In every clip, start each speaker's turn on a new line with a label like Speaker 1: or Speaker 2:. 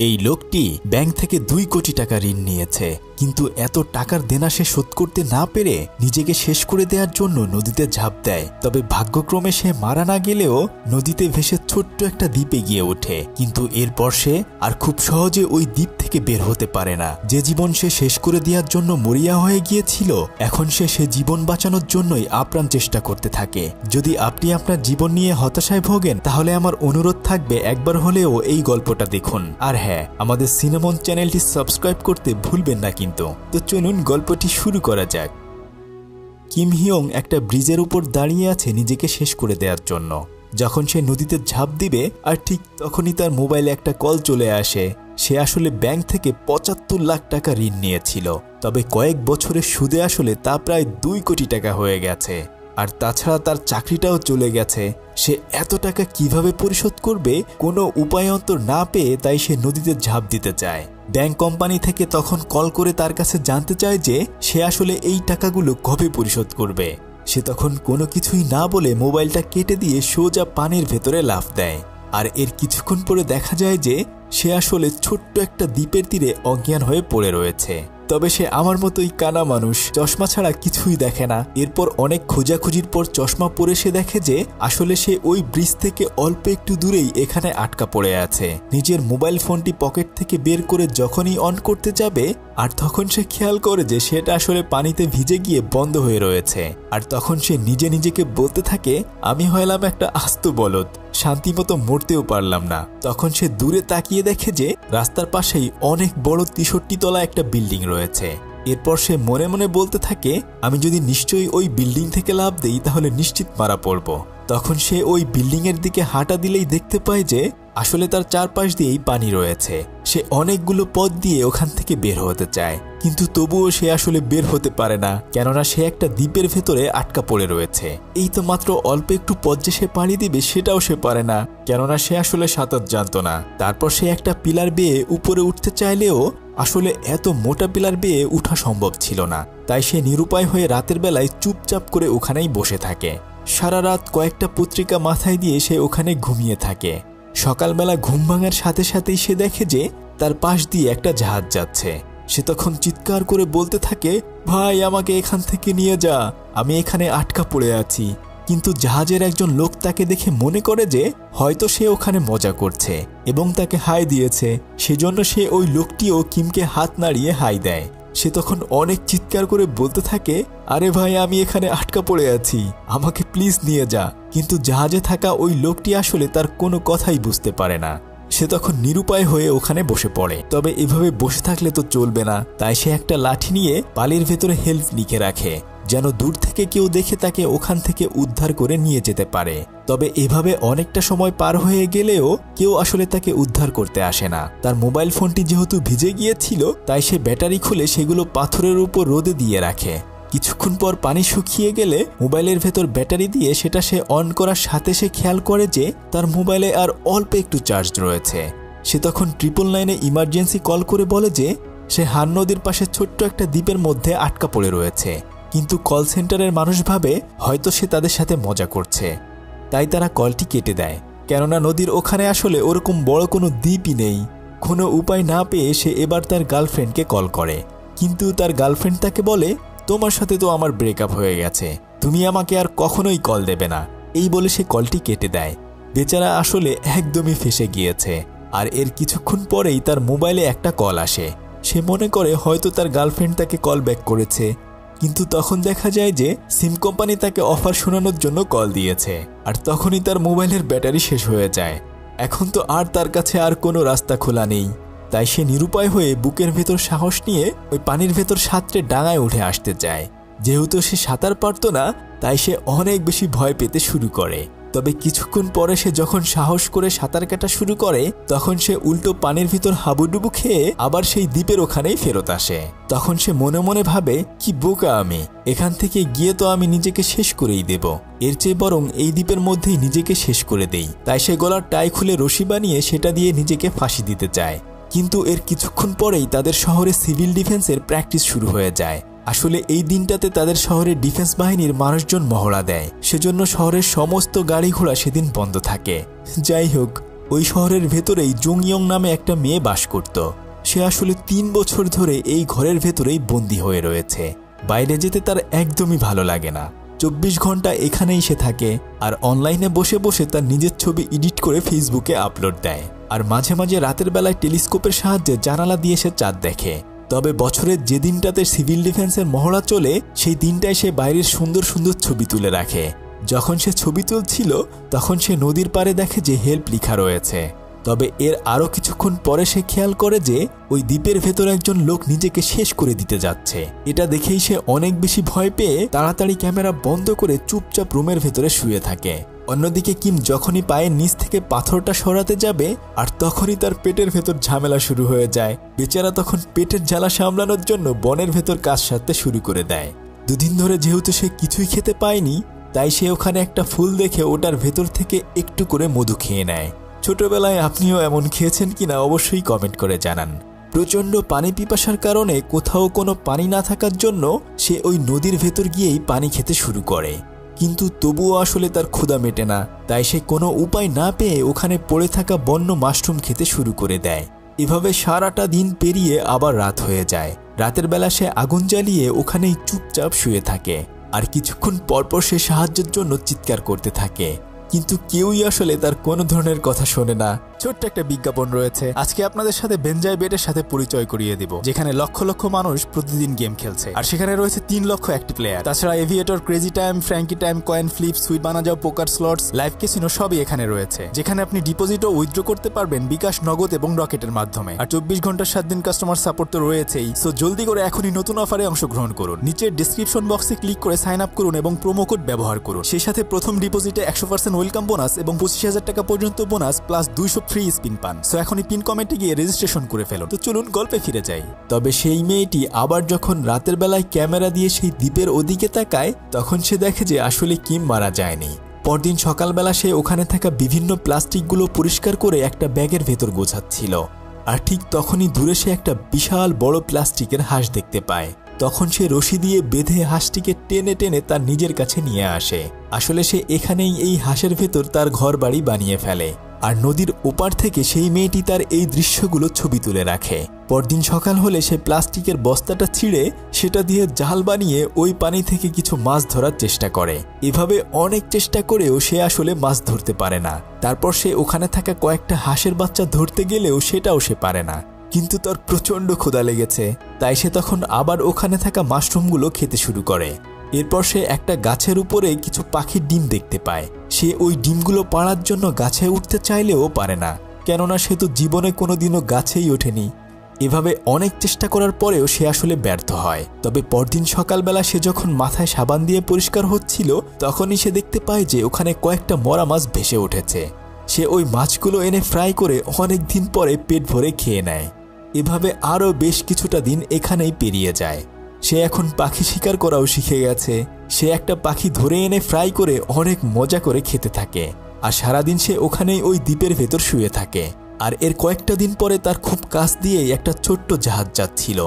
Speaker 1: এই লোকটি ব্যাংক থেকে 2 কোটি টাকা ঋণ নিয়েছে, কিন্তু এত টাকার দেনা সে শোধ করতে না পেরে নিজেকে শেষ করে দেওয়ার জন্য নদীতে ঝাঁপ দেয়। তবে ভাগ্যক্রমে সে মারা না গেলেও নদীতে ভেসে ছোট্ট একটা দ্বীপে গিয়ে ওঠে, কিন্তু এরপর সে আর খুব সহজে ওই দ্বীপ থেকে বের হতে পারে না। যে জীবন সে শেষ করে দেওয়ার জন্য মরিয়া হয়ে গিয়েছিল, এখন সে জীবন বাঁচানোর জন্যই আপ্রাণ চেষ্টা করতে থাকে। যদি আপনি আপনার জীবন নিয়ে হতাশায় ভোগেন, তাহলে আমার অনুরোধ থাকবে একবার হলেও এই গল্পটা দেখুন। আর হ্যাঁ, আমাদের সিনেমন চ্যানেলটি সাবস্ক্রাইব করতে ভুলবেন না কিন্তু। তো চলুন গল্পটি শুরু করা যাক। কিম হিয়ং একটা ব্রিজের উপর দাঁড়িয়ে আছে নিজেকে শেষ করে দেওয়ার জন্য। যখন সে নদীতে ঝাঁপ দিবে, আর ঠিক তখনই তার মোবাইলে একটা কল চলে আসে। সে আসলে ব্যাংক থেকে 75 লাখ টাকা ঋণ নিয়েছিল, তবে কয়েক বছরের সুদে আসলে তা প্রায় 2 কোটি টাকা হয়ে গেছে। আর তাছাড়া তার চাকরিটাও চলে গেছে। সে এত টাকা কিভাবে পরিশোধ করবে কোনো উপায়ন্তর না পেয়ে তাই সে নদীতে ঝাঁপ দিতে চায়। ব্যাংক কোম্পানি থেকে তখন কল করে তার কাছে জানতে চায় যে সে আসলে এই টাকাগুলো কবে পরিশোধ করবে। সে তখন কোনো কিছুই না বলে মোবাইলটা কেটে দিয়ে সোজা পানির ভেতরে লাফ দেয়। আর এর কিছুক্ষণ পরে দেখা যায় যে সে আসলে ছোট্ট একটা দ্বীপের তীরে অজ্ঞান হয়ে পড়ে রয়েছে। তবে সে আমার মতোই কানা মানুষ, চশমা ছাড়া কিছুই দেখে না। এরপর অনেক খোঁজাখুঁজির পর চশমা পরে সে দেখে যে আসলে সে ওই ব্রিজ থেকে অল্প একটু দূরেই এখানে আটকা পড়ে আছে। নিজের মোবাইল ফোনটি পকেট থেকে বের করে যখনই অন করতে যাবে, আর তখন সে খেয়াল করে যে সেটা আসলে পানিতে ভিজে গিয়ে বন্ধ হয়ে রয়েছে। আর তখন সে নিজেকে বলতে থাকে, আমি হলাম একটা আস্ত বলদ, শান্তিমতো মরতেও পারলাম না। তখন সে দূরে তাকিয়ে দেখে যে রাস্তার পাশেই অনেক বড় 63 তলা একটা বিল্ডিং রয়েছে। এরপর সে মনে মনে বলতে থাকে, আমি যদি নিশ্চয়ই ওই বিল্ডিং থেকে লাফ দেই তাহলে নিশ্চিত মারা পড়ব। তখন সে ওই বিল্ডিং এর দিকে হাঁটা দিলেই দেখতে পায় যে আসলে তার চারপাশ দিয়েই পানি রয়েছে। সে অনেকগুলো পথ দিয়ে ওখান থেকে বের হতে চায়, কিন্তু তবুও সে আসলে বের হতে পারে না, কেননা সে একটা দ্বীপের ভেতরে আটকা পড়ে রয়েছে। এই তো মাত্র অল্প একটু পথ যে সে পাড়ি দিবে সেটাও সে পারে না, কেননা সে আসলে সাঁতার জানতো না। তারপর সে একটা পিলার বেয়ে উপরে উঠতে চাইলেও আসলে এত মোটা পিলার বেয়ে উঠা সম্ভব ছিল না। তাই সে নিরুপায় হয়ে রাতের বেলায় চুপচাপ করে ওখানেই বসে থাকে। সারা রাত কয়েকটা পত্রিকা মাথায় দিয়ে সে ওখানে ঘুমিয়ে থাকে। সকালবেলা ঘুম ভাঙার সাথে সাথেই সে দেখে যে তার পাশ দিয়ে একটা জাহাজ যাচ্ছে। সে তখন চিৎকার করে বলতে থাকে, ভাই আমাকে এখান থেকে নিয়ে যা, আমি এখানে আটকা পড়ে আছি। কিন্তু জাহাজের একজন লোক তাকে দেখে মনে করে যে হয়তো সে ওখানে মজা করছে এবং তাকে হাই দিয়েছে, সেজন্য সে ওই লোকটিও কিমকে হাত নাড়িয়ে হাই দেয়। সে তখন অনেক চিৎকার করে বলতে থাকে, আরে ভাই আমি এখানে আটকা পড়ে আছি, আমাকে প্লিজ নিয়ে যা। কিন্তু জাহাজে থাকা ওই লোকটি আসলে তার কোনো কথাই বুঝতে পারে না। সে তখন নিরুপায় হয়ে ওখানে বসে পড়ে। তবে এভাবে বসে থাকলে তো চলবে না, তাই সে একটা লাঠি নিয়ে পানির ভেতরে হেল্প লিখে রাখে, যেন দূর থেকে কেউ দেখে তাকে ওখান থেকে উদ্ধার করে নিয়ে যেতে পারে। তবে এভাবে অনেকটা সময় পার হয়ে গেলেও কেউ আসলে তাকে উদ্ধার করতে আসে না। তার মোবাইল ফোনটি যেহেতু ভিজে গিয়েছিল, তাই সে ব্যাটারি খুলে সেগুলো পাথরের উপর রোদে দিয়ে রাখে। কিছুক্ষণ পর পানি শুকিয়ে গেলে মোবাইলের ভেতর ব্যাটারি দিয়ে সেটা সে অন করার সাথে সে খেয়াল করে যে তার মোবাইলে আর অল্প একটু চার্জ রয়েছে। সে তখন 999-এ ইমার্জেন্সি কল করে বলে যে সে হান নদীর পাশে ছোট্ট একটা দ্বীপের মধ্যে আটকা পড়ে রয়েছে। কিন্তু কল সেন্টারের মানুষ ভাবে হয়তো সে তাদের সাথে মজা করছে, তাই তারা কলটি কেটে দেয়, কেননা নদীর ওখানে আসলে ওরকম বড় কোনো দ্বীপই নেই। কোনো উপায় না পেয়ে সে এবার তার গার্লফ্রেন্ডকে কল করে, কিন্তু তার গার্লফ্রেন্ড তাকে বলে, তোমার সাথে তো আমার ব্রেকআপ হয়ে গেছে, তুমি আমাকে আর কখনোই কল দেবে না। এই বলে সে কলটি কেটে দেয়। বেচারা আসলে একদমই ফেসে গিয়েছে। আর এর কিছুক্ষণ পরেই তার মোবাইলে একটা কল আসে। সে মনে করে হয়তো তার গার্লফ্রেন্ড তাকে কল ব্যাক করেছে, কিন্তু তখন দেখা যায় যে সিম কোম্পানি তাকে অফার শোনানোর জন্য কল দিয়েছে। আর তখনই তার মোবাইলের ব্যাটারি শেষ হয়ে যায়। এখন তো আর তার কাছে আর কোনো রাস্তা খোলা নেই, তাই সে নিরুপায় হয়ে বুকের ভেতর সাহস নিয়ে ওই পানির ভেতর সাঁতরে ডাঙায় উঠে আসতে চায়। যেহেতু সে সাঁতার পারত না, তাই সে অনেক বেশি ভয় পেতে শুরু করে। তবে কিছুক্ষণ পরে সে যখন সাহস করে সাঁতার কাটা শুরু করে, তখন সে উল্টো পানির ভিতর হাবুডুবু খেয়ে আবার সেই দ্বীপের ওখানেই ফেরত আসে। তখন সে মনে মনে ভাবে, কি বোকা আমি, এখান থেকে গিয়ে তো আমি নিজেকে শেষ করেই দেব, এর চেয়ে বরং এই দ্বীপের মধ্যেই নিজেকে শেষ করে দেই। তাই সে গলার টাই খুলে রশি বানিয়ে সেটা দিয়ে নিজেকে ফাঁসি দিতে চায়। কিন্তু এর কিছুক্ষণ পরেই তাদের শহরে সিভিল ডিফেন্সের প্র্যাকটিস শুরু হয়ে যায়। আসলে এই দিনটাতে তাদের শহরের ডিফেন্স বাহিনীর মানুষজন মহড়া দেয়, সেজন্য শহরের সমস্ত গাড়ি ঘোড়া সেদিন বন্ধ থাকে। যাই হোক, ওই শহরের ভেতরেই জংইয়ং নামে একটা মেয়ে বাস করত। সে আসলে 3 বছর ধরে এই ঘরের ভেতরেই বন্দী হয়ে রয়েছে। বাইরে যেতে তার একদমই ভালো লাগে না। 24 ঘন্টা এখানেই সে থাকে আর অনলাইনে বসে বসে তার নিজের ছবি এডিট করে ফেসবুকে আপলোড দেয়। আর মাঝে মাঝে রাতের বেলায় টেলিস্কোপের সাহায্যে জানালা দিয়ে সে চাঁদ দেখে। তবে বছরের যে দিনটাতে সিভিল ডিফেন্সের মহড়া চলে সেই দিনটায় সে বাইরের সুন্দর সুন্দর ছবি তুলে রাখে। যখন সে ছবি তুলছিল তখন সে নদীর পাড়ে দেখে যে হেল্প লেখা রয়েছে। তবে এর আরও কিছুক্ষণ পরে সে খেয়াল করে যে ওই দ্বীপের ভেতর একজন লোক নিজেকে শেষ করে দিতে যাচ্ছে। এটা দেখেই সে অনেক বেশি ভয় পেয়ে তাড়াতাড়ি ক্যামেরা বন্ধ করে চুপচাপ রুমের ভেতরে শুয়ে থাকে। অন্যদিকে কিম যখনই পায়ের নিচ থেকে পাথরটা সরাতে যাবে আর তখনই তার পেটের ভেতর ঝামেলা শুরু হয়ে যায়। বেচারা তখন পেটের জ্বালা সামলানোর জন্য বনের ভেতর কাজ সারতে শুরু করে দেয়। 2 দিন ধরে যেহেতু সে কিছুই খেতে পায়নি তাই সে ওখানে একটা ফুল দেখে ওটার ভেতর থেকে একটু করে মধু খেয়ে নেয়। ছোটবেলায় আপনিও এমন খেয়েছেন কিনা অবশ্যই কমেন্ট করে জানান। প্রচণ্ড পানি পিপাসার কারণে কোথাও কোনো পানি না থাকার জন্য সে ওই নদীর ভেতর গিয়েই পানি খেতে শুরু করে, কিন্তু তবুও আসলে তার ক্ষুধা মেটে না। তাই সে কোনো উপায় না পেয়ে ওখানে পড়ে থাকা বন্য মাশরুম খেতে শুরু করে দেয়। এভাবে সারাটা দিন পেরিয়ে আবার রাত হয়ে যায়। রাতের বেলা সে আগুন জ্বালিয়ে ওখানেই চুপচাপ শুয়ে থাকে আর কিছুক্ষণ পরপর সে সাহায্যের জন্য চিৎকার করতে থাকে, কিন্তু কেউই আসলে তার কোনো ধরনের কথা শোনে না। ছোট্ট একটা বিজ্ঞাপন রয়েছে। আজকে আপনাদের সাথে বেনজাই বেটের সাথে পরিচয় করিয়ে দিব, যেখানে লক্ষ লক্ষ মানুষ প্রতিদিন গেম খেলছে আর সেখানে রয়েছে 3 লক্ষ অ্যাক্টিভ প্লেয়ার। তাছাড়া Aviator, crazy time, Frankie time, coin flip, sweet bonanza, poker slots, live casino সবই এখানে রয়েছে, যেখানে আপনি ডিপোজিট ও উইথড্র করতে পারবেন বিকাশ, নগদ এবং রকেটের মাধ্যমে। আর 24 ঘন্টার 7 দিন কাস্টমার সাপোর্ট তো রয়েছেই। সো জলদি করে এখনই নতুন অফারে অংশগ্রহণ করুন। নিচের ডেসক্রিপশন বক্সে ক্লিক করে সাইন আপ করুন এবং প্রোমো কোড ব্যবহার করুন। সেই সাথে প্রথম ডিপোজিটে 100% ওয়েলকাম বোনাস এবং 25,000 টাকা পর্যন্ত বোনাস প্লাস 200 ফ্রি স্পিন পান। সো এখনই পিন কমেন্টে গিয়ে রেজিস্ট্রেশন করে ফেলুন। তো চলুন গল্পে ফিরে যাই। তবে সেই মেয়েটি আবার যখন রাতের বেলায় ক্যামেরা দিয়ে সেই দ্বীপের ওদিকে তাকায় তখন সে দেখে যে আসলে কিম মারা যায়নি। পরদিন সকালবেলা সে ওখানে থাকা বিভিন্ন প্লাস্টিকগুলো পরিষ্কার করে একটা ব্যাগের ভেতর গোছাচ্ছিল আর ঠিক তখনই দূরে সে একটা বিশাল বড় প্লাস্টিকের হাঁস দেখতে পায়। তখন সে রশি দিয়ে বেঁধে হাঁসটিকে টেনে টেনে তার নিজের কাছে নিয়ে আসে। আসলে সে এখানেই এই হাঁসের ভেতর তার ঘর বাড়ি বানিয়ে ফেলে আর নদীর ওপার থেকে সেই মেয়েটি তার এই দৃশ্যগুলো ছবি তুলে রাখে। পরদিন সকাল হলে সে প্লাস্টিকের বস্তাটা ছিঁড়ে সেটা দিয়ে জাল বানিয়ে ওই পানি থেকে কিছু মাছ ধরার চেষ্টা করে। এভাবে অনেক চেষ্টা করেও সে আসলে মাছ ধরতে পারে না। তারপর সে ওখানে থাকা কয়েকটা হাঁসের বাচ্চা ধরতে গেলেও সেটাও সে পারে না, কিন্তু তার প্রচণ্ড ক্ষুধা লেগেছে। তাই সে তখন আবার ওখানে থাকা মাশরুমগুলো খেতে শুরু করে। এরপর সে একটা গাছের উপরে কিছু পাখির ডিম দেখতে পায়। সে ওই ডিমগুলো পাড়ার জন্য গাছে উঠতে চাইলেও পারে না, কেননা সে তো জীবনে কোনোদিনও গাছেই ওঠেনি। এভাবে অনেক চেষ্টা করার পরেও সে আসলে ব্যর্থ হয়। তবে পরদিন সকালবেলা সে যখন মাথায় সাবান দিয়ে পরিষ্কার হচ্ছিল তখনই সে দেখতে পায় যে ওখানে কয়েকটা মরা মাছ ভেসে উঠেছে। সে ওই মাছগুলো এনে ফ্রাই করে অনেক দিন পরে পেট ভরে খেয়ে নেয়। এভাবে আরও বেশ কিছুটা দিন এখানেই পেরিয়ে যায়। সে এখন পাখি শিকার করাও শিখে গেছে। সে একটা পাখি ধরে এনে ফ্রাই করে অনেক মজা করে খেতে থাকে আর সারাদিন সে ওখানেই ওই দ্বীপের ভেতর শুয়ে থাকে। আর এর কয়েকটা দিন পরে তার খুব কাছ দিয়েই একটা ছোট্ট জাহাজ যাচ্ছিল,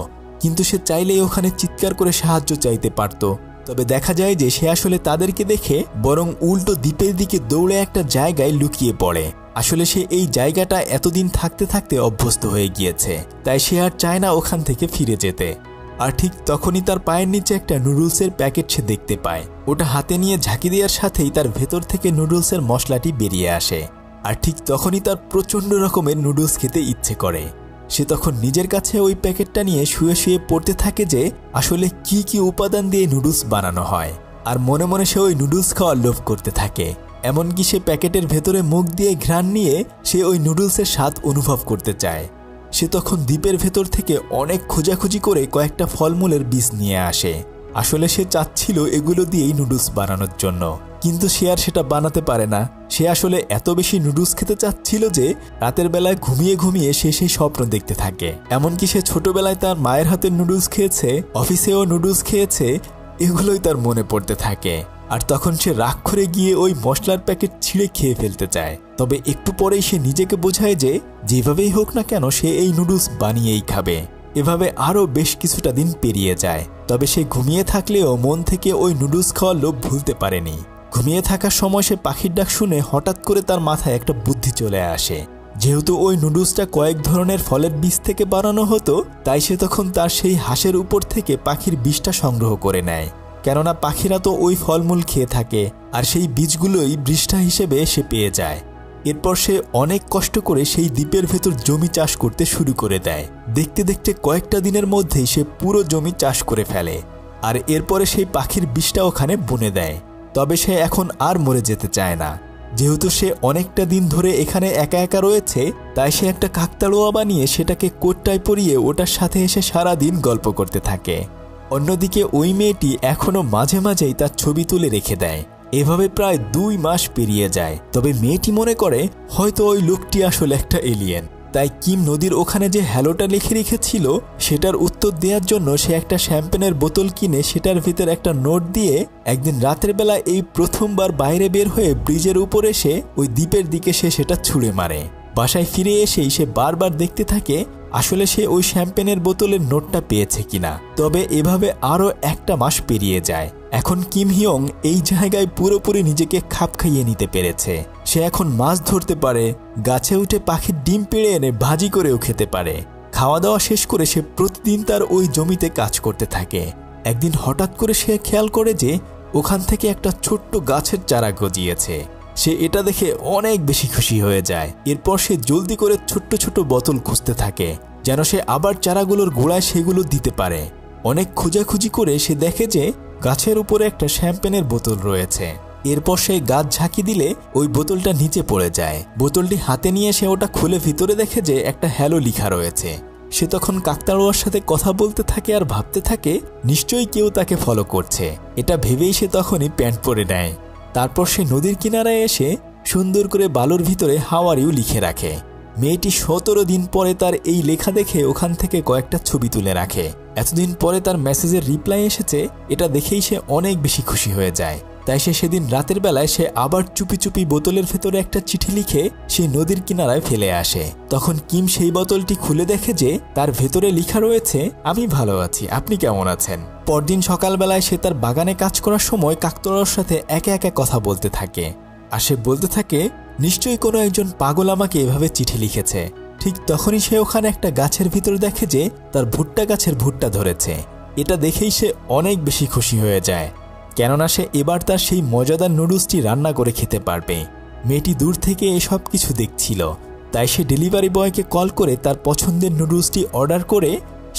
Speaker 1: কিন্তু সে চাইলেই ওখানে চিৎকার করে সাহায্য চাইতে পারত। তবে দেখা যায় যে সে আসলে তাদেরকে দেখে বরং উল্টো দ্বীপের দিকে দৌড়ে একটা জায়গায় লুকিয়ে পড়ে। আসলে সে এই জায়গাটা এতদিন থাকতে থাকতে অভ্যস্ত হয়ে গিয়েছে, তাই সে আর চায় না ওখান থেকে ফিরে যেতে। আর ঠিক তখনই তার পায়ের নিচে একটা নুডলসের প্যাকেট সে দেখতে পায়। ওটা হাতে নিয়ে ঝাঁকি দেওয়ার সাথেই তার ভেতর থেকে নুডলসের মশলাটি বেরিয়ে আসে। আর ঠিক তখনই তার প্রচণ্ড রকমের নুডলস খেতে ইচ্ছে করে। সে তখন নিজের কাছে ওই প্যাকেটটা নিয়ে শুয়ে শুয়ে পড়তে থাকে যে আসলে কি কি উপাদান দিয়ে নুডলস বানানো হয়। আর মনে মনে সে ওই নুডলস খাওয়ার লোভ করতে থাকে। এমনকি সে প্যাকেটের ভেতরে মুখ দিয়ে ঘ্রাণ নিয়ে সে ওই নুডলসের স্বাদ অনুভব করতে চায়। সে তখন দ্বীপের ভেতর থেকে অনেক খোঁজাখুঁজি করে কয়েকটা ফলমূলের বীজ নিয়ে আসে। আসলে সে চাচ্ছিল এগুলো দিয়েই নুডলস বানানোর জন্য, কিন্তু সে আর সেটা বানাতে পারে না। সে আসলে এত বেশি নুডলস খেতে চাচ্ছিল যে রাতের বেলায় ঘুমিয়ে ঘুমিয়ে সে সেই স্বপ্ন দেখতে থাকে। এমনকি সে ছোটবেলায় তার মায়ের হাতের নুডলস খেয়েছে, অফিসেও নুডলস খেয়েছে, এগুলোই তার মনে পড়তে থাকে। আর তখন সে রাগ করে গিয়ে ওই মশলার প্যাকেট ছিঁড়ে খেয়ে ফেলতে চায়। তবে একটু পরেই সে নিজেকে বোঝায় যে যেভাবেই হোক না কেন সে এই নুডলস বানিয়েই খাবে। এভাবে আরও বেশ কিছুটা দিন পেরিয়ে যায়। তবে সে ঘুমিয়ে থাকলেও মন থেকে ওই নুডলস খাওয়ার লোভ ভুলতে পারেনি। ঘুমিয়ে থাকার সময় সে পাখির ডাক শুনে হঠাৎ করে তার মাথায় একটা বুদ্ধি চলে আসে। যেহেতু ওই নুডলসটা কয়েক ধরনের ফলের বীজ থেকে বানানো হতো, তাই সে তখন তার সেই হাঁসের উপর থেকে পাখির বীজটা সংগ্রহ করে নেয়। কেননা পাখিরা তো ওই ফলমূল খেয়ে থাকে, আর সেই বীজগুলোই বৃষ্ঠা হিসেবে সে পেয়ে যায়। এরপর সে অনেক কষ্ট করে সেই দ্বীপের ভেতর জমি চাষ করতে শুরু করে দেয়। দেখতে দেখতে কয়েকটা দিনের মধ্যেই সে পুরো জমি চাষ করে ফেলে, আর এরপরে সেই পাখির বীজটা ওখানে বুনে দেয়। তবে সে এখন আর মরে যেতে চায় না। যেহেতু সে অনেকটা দিন ধরে এখানে একা একা রয়েছে, তাই সে একটা কাকতাড়ুয়া বানিয়ে সেটাকে কোটটায় পরিয়ে ওটার সাথে এসে সারাদিন গল্প করতে থাকে। অন্যদিকে ওই মেয়েটি এখনও মাঝে মাঝেই তার ছবি তুলে রেখে দেয়। এভাবে প্রায় 2 মাস পেরিয়ে যায়। তবে মেয়েটি মনে করে হয়তো ওই লোকটি আসলে একটা এলিয়েন। তাই কিম নদীর ওখানে যে হ্যালোটা লিখে রেখেছিল সেটার উত্তর দেওয়ার জন্য সে একটা শ্যাম্পেনের বোতল কিনে সেটার ভিতর একটা নোট দিয়ে একদিন রাতের বেলা এই প্রথমবার বাইরে বের হয়ে ব্রিজের উপর এসে ওই দ্বীপের দিকে সে সেটা ছুঁড়ে মারে। বাসায় ফিরে এসেই সে বারবার দেখতে থাকে আসলে সে ওই শ্যাম্পেনের বোতলের নোটটা পেয়েছে কিনা। তবে এভাবে আরও 1 মাস পেরিয়ে যায়। এখন কিম হিয়ং এই জায়গায় পুরোপুরি নিজেকে খাপ খাইয়ে নিতে পেরেছে। সে এখন মাছ ধরতে পারে, গাছে উঠে পাখির ডিম পেড়ে এনে ভাজি করেও খেতে পারে। খাওয়া দাওয়া শেষ করে সে প্রতিদিন তার ওই জমিতে কাজ করতে থাকে। একদিন হঠাৎ করে সে খেয়াল করে যে ওখান থেকে একটা ছোট্ট গাছের চারা গজিয়েছে। সে এটা দেখে অনেক বেশি খুশি হয়ে যায়। এরপর সে জলদি করে ছোট্ট ছোট্ট বোতল খুঁজতে থাকে যেন সে আবার চারাগুলোর গোড়ায় সেগুলো দিতে পারে। অনেক খোঁজাখুঁজি করে সে দেখে যে গাছের উপরে একটা শ্যাম্পেনের বোতল রয়েছে। এরপর সে গাছ ঝাঁকি দিলে ওই বোতলটা নিচে পড়ে যায়। বোতলটি হাতে নিয়ে সে ওটা খুলে ভিতরে দেখে যে একটা হ্যালো লেখা রয়েছে। সে তখন কাকতাড়ুয়ার সাথে কথা বলতে থাকে আর ভাবতে থাকে নিশ্চয়ই কেউ তাকে ফলো করছে। এটা ভেবেই সে তখনই প্যান্ট পরে নেয়। তারপর সে নদীর কিনারায় এসে সুন্দর করে বালুর ভিতরে হাউ আর ইউ লিখে রাখে। মেয়েটি 17 দিন পরে তার এই লেখা দেখে ওখান থেকে কয়েকটা ছবি তুলে রাখে। এতদিন পরে তার মেসেজের রিপ্লাই এসেছে, এটা দেখেই সে অনেক বেশি খুশি হয়ে যায়। তাই সে সেদিন রাতের বেলায় সে আবার চুপি চুপি বোতলের ভেতরে একটা চিঠি লিখে সেই নদীর কিনারায় ফেলে আসে। তখন কিম সেই বোতলটি খুলে দেখে যে তার ভেতরে লেখা রয়েছে, আমি ভালো আছি, আপনি কেমন আছেন। পরদিন সকালবেলায় সে তার বাগানে কাজ করার সময় কাকতাড়ুয়ার সাথে একে একে কথা বলতে থাকে। আর সে বলতে থাকে নিশ্চয়ই কোনো একজন পাগল আমাকে এভাবে চিঠি লিখেছে। ঠিক তখনই সে ওখানে একটা গাছের ভিতর দেখে যে তার ভুট্টা গাছের ভুট্টা ধরেছে। এটা দেখেই সে অনেক বেশি খুশি হয়ে যায়, কেননা সে এবার তার সেই মজাদার নুডলসটি রান্না করে খেতে পারবে। মেয়েটি দূর থেকে এসব কিছু দেখছিল, তাই সে ডেলিভারি বয়কে কল করে তার পছন্দের নুডলসটি অর্ডার করে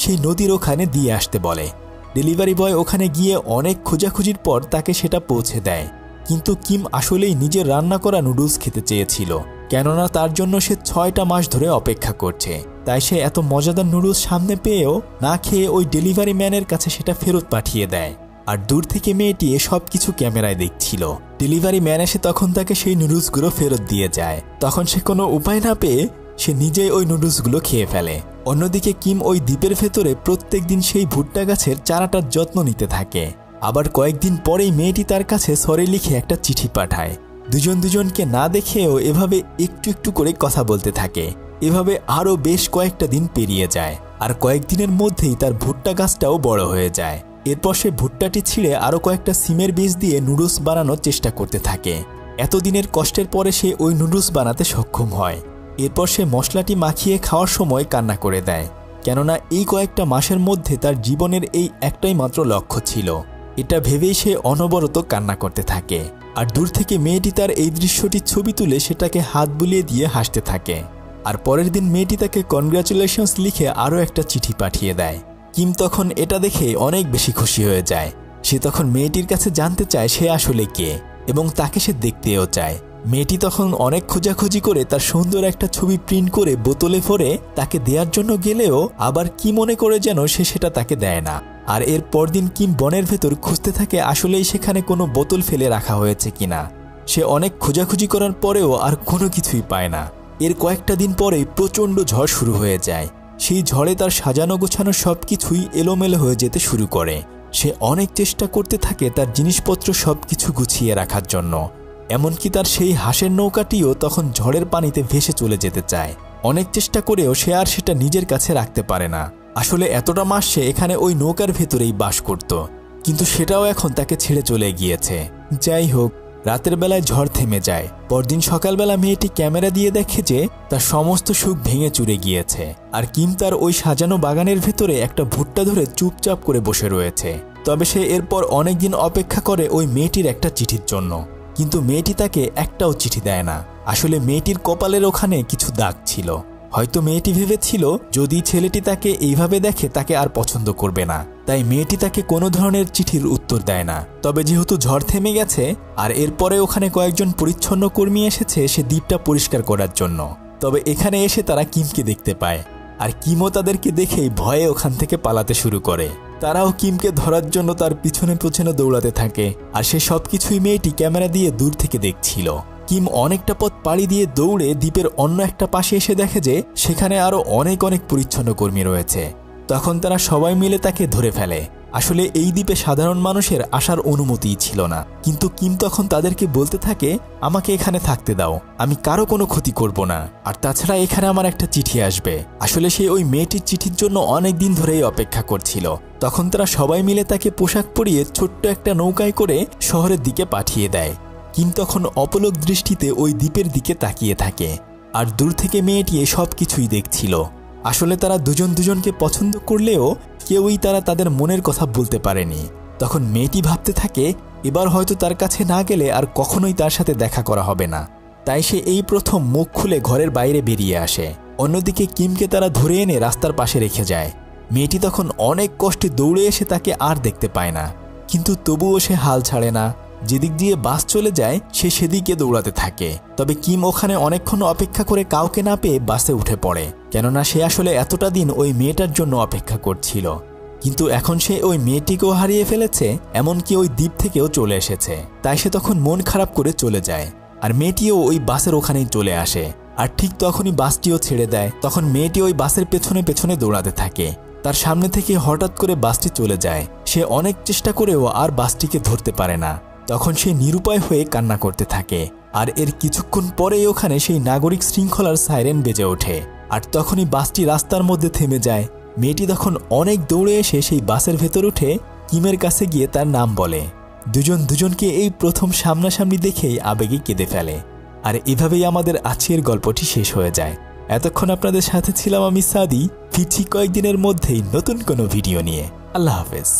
Speaker 1: সেই নদীর ওখানে দিয়ে আসতে বলে। ডেলিভারি বয় ওখানে গিয়ে অনেক খোঁজাখুঁজির পর তাকে সেটা পৌঁছে দেয়। কিন্তু কিম আসলেই নিজের রান্না করা নুডলস খেতে চেয়েছিল, কেননা তার জন্য সে 6টা মাস ধরে অপেক্ষা করছে। তাই সে এত মজাদার নুডলস সামনে পেয়েও না খেয়ে ওই ডেলিভারি ম্যানের কাছে সেটা ফেরত পাঠিয়ে দেয়। আর দূর থেকে মেয়েটি সব কিছু ক্যামেরায় দেখছিল। ডেলিভারি ম্যান এসে তখন তাকে সেই নুডলসগুলো ফেরত দিয়ে যায়। তখন সে কোনো উপায় না পেয়ে সে নিজেই ওই নুডলসগুলো খেয়ে ফেলে। অন্যদিকে কিম ওই দ্বীপের ভেতরে প্রত্যেক দিন সেই ভুট্টা গাছের চারাটার যত্ন নিতে থাকে। আবার কয়েকদিন পরেই মেয়েটি তার কাছে সরি লিখে একটা চিঠি পাঠায়। দুজনকে না দেখেও এভাবে একটু একটু করে কথা বলতে থাকে। এভাবে আরও বেশ কয়েকটা দিন পেরিয়ে যায়, আর কয়েকদিনের মধ্যেই তার ভুট্টা গাছটাও বড় হয়ে যায়। এরপর সে ভুট্টাটি ছিঁড়ে আরও কয়েকটা সিমের বীজ দিয়ে নুডলস বানানোর চেষ্টা করতে থাকে। এতদিনের কষ্টের পরে সে ওই নুডলস বানাতে সক্ষম হয়। এরপর সে মশলাটি মাখিয়ে খাওয়ার সময় কান্না করে দেয়, কেননা এই কয়েকটা মাসের মধ্যে তার জীবনের এই একটাই মাত্র লক্ষ্য ছিল। এটা ভেবেই সে অনবরত কান্না করতে থাকে। আর দূর থেকে মেয়েটি তার এই দৃশ্যটির ছবি তুলে সেটাকে হাত বুলিয়ে দিয়ে হাসতে থাকে। আর পরের দিন মেয়েটি তাকে কনগ্রাচুলেশনস লিখে আরও একটা চিঠি পাঠিয়ে দেয়। কিম তখন এটা দেখে অনেক বেশি খুশি হয়ে যায়। সে তখন মেয়েটির কাছে জানতে চায় সে আসলে কে, এবং তাকে সে দেখতেও চায়। মেয়েটি তখন অনেক খোঁজাখুঁজি করে তার সুন্দর একটা ছবি প্রিন্ট করে বোতলে ভরে তাকে দেওয়ার জন্য গেলেও আবার কি মনে করে যেন সে সেটা তাকে দেয় না। আর এর পরদিন কিম বনের ভেতর খুঁজতে থাকে আসলেই সেখানে কোনো বোতল ফেলে রাখা হয়েছে কিনা। সে অনেক খোঁজাখুঁজি করার পরেও আর কোনো কিছুই পায় না। এর কয়েকটা দিন পরেই প্রচণ্ড ঝড় শুরু হয়ে যায়। সেই ঝড়ে তার সাজানো গোছানো সব কিছুই এলোমেলো হয়ে যেতে শুরু করে। সে অনেক চেষ্টা করতে থাকে তার জিনিসপত্র সব কিছু গুছিয়ে রাখার জন্য। এমনকি তার সেই হাঁসের নৌকাটিও তখন ঝড়ের পানিতে ভেসে চলে যেতে চায়। অনেক চেষ্টা করেও সে আর সেটা নিজের কাছে রাখতে পারে না। আসলে এতটা মাস সে এখানে ওই নৌকার ভেতরেই বাস করত, কিন্তু সেটাও এখন তাকে ছেড়ে চলে গিয়েছে। যাই হোক, রাতের বেলায় ঝড় থেমে যায়। পরদিন সকালবেলা মেয়েটি ক্যামেরা দিয়ে দেখে যে তার সমস্ত সুখ ভেঙে চুরে গিয়েছে, আর কিম তার ওই সাজানো বাগানের ভেতরে একটা ভুট্টা ধরে চুপচাপ করে বসে রয়েছে। তবে সে এরপর অনেকদিন অপেক্ষা করে ওই মেয়েটির একটা চিঠির জন্য, কিন্তু মেয়েটি তাকে একটাও চিঠি দেয় না। আসলে মেয়েটির কপালের ওখানে কিছু দাগ ছিল। হয়তো মেয়েটি ভেবেছিল যদি ছেলেটি তাকে এইভাবে দেখে তাকে আর পছন্দ করবে না, তাই মেয়েটি তাকে কোনো ধরনের চিঠির উত্তর দেয় না। তবে যেহেতু ঝড় থেমে গেছে আর এরপরে ওখানে কয়েকজন পরিচ্ছন্ন কর্মী এসেছে সে দ্বীপটা পরিষ্কার করার জন্য, তবে এখানে এসে তারা কিমকে দেখতে পায়, আর কিমও তাদেরকে দেখেই ভয়ে ওখান থেকে পালাতে শুরু করে। তারাও কিমকে ধরার জন্য তার পিছনে পিছনে দৌড়াতে থাকে, আর সে সবকিছুই মেয়েটি ক্যামেরা দিয়ে দূর থেকে দেখছিল। কিম অনেকটা পথ পাড়ি দিয়ে দৌড়ে দ্বীপের অন্য একটা পাশে এসে দেখে যে সেখানে আরও অনেক পরিচ্ছন্ন কর্মী রয়েছে। তখন তারা সবাই মিলে তাকে ধরে ফেলে। আসলে এই দ্বীপে সাধারণ মানুষের আসার অনুমতিই ছিল না, কিন্তু কিম তখন তাদেরকে বলতে থাকে, আমাকে এখানে থাকতে দাও, আমি কারো কোনো ক্ষতি করব না, আর তাছাড়া এখানে আমার একটা চিঠি আসবে। আসলে সে ওই মেয়েটির চিঠির জন্য অনেক দিন ধরেই অপেক্ষা করছিল। তখন তারা সবাই মিলে তাকে পোশাক পরিয়ে ছোট্ট একটা নৌকায় করে শহরের দিকে পাঠিয়ে দেয়। কিম তখন অপলক দৃষ্টিতে ওই দ্বীপের দিকে তাকিয়ে থাকে, আর দূর থেকে মেয়েটি সব কিছুই দেখছিল। আসলে তারা দুজন দুজনকে পছন্দ করলেও কেউই তাদের মনের কথা বলতে পারেনি। তখন মেয়েটি ভাবতে থাকে এবার হয়তো তার কাছে না গেলে আর কখনোই তার সাথে দেখা করা হবে না, তাই সে এই প্রথম মুখ খুলে ঘরের বাইরে বেরিয়ে আসে। অন্যদিকে কিমকে তারা ধরে এনে রাস্তার পাশে রেখে যায়। মেয়েটি তখন অনেক কষ্টে দৌড়ে এসে তাকে আর দেখতে পায় না, কিন্তু তবুও সে হাল ছাড়ে না। যেদিক দিয়ে বাস চলে যায় সে সেদিকে দৌড়াতে থাকে। তবে কিম ওখানে অনেকক্ষণ অপেক্ষা করে কাউকে না পেয়ে বাসে উঠে পড়ে, কেননা সে আসলে এতটা দিন ওই মেয়েটার জন্য অপেক্ষা করছিল। কিন্তু এখন সে ওই মেয়েটিকেও হারিয়ে ফেলেছে, এমনকি ওই দ্বীপ থেকেও চলে এসেছে। তাই সে তখন মন খারাপ করে চলে যায়, আর মেয়েটিও ওই বাসের ওখানেই চলে আসে। আর ঠিক তখনই বাসটিও ছেড়ে দেয়। তখন মেয়েটি ওই বাসের পেছনে পেছনে দৌড়াতে থাকে। তার সামনে থেকে হঠাৎ করে বাসটি চলে যায়। সে অনেক চেষ্টা করেও আর বাসটিকে ধরতে পারে না। তখন সে নিরুপায় হয়ে কান্না করতে থাকে, আর এর কিছুক্ষণ পরেই ওখানে সেই নাগরিক শৃঙ্খলার সাইরেন বেজে ওঠে। আর তখনই বাসটি রাস্তার মধ্যে থেমে যায়। মেয়েটি তখন অনেক দৌড়ে এসে সেই বাসের ভেতর উঠে কিমের কাছে গিয়ে তার নাম বলে। দুজন দুজনকে এই প্রথম সামনাসামনি দেখেই আবেগে কেঁদে ফেলে। আর এভাবেই আমাদের আজকের গল্পটি শেষ হয়ে যায়। এতক্ষণ আপনাদের সাথে ছিলাম আমি সাদি। ফিরছি কয়েকদিনের মধ্যেই নতুন কোনো ভিডিও নিয়ে। আল্লাহ হাফেজ।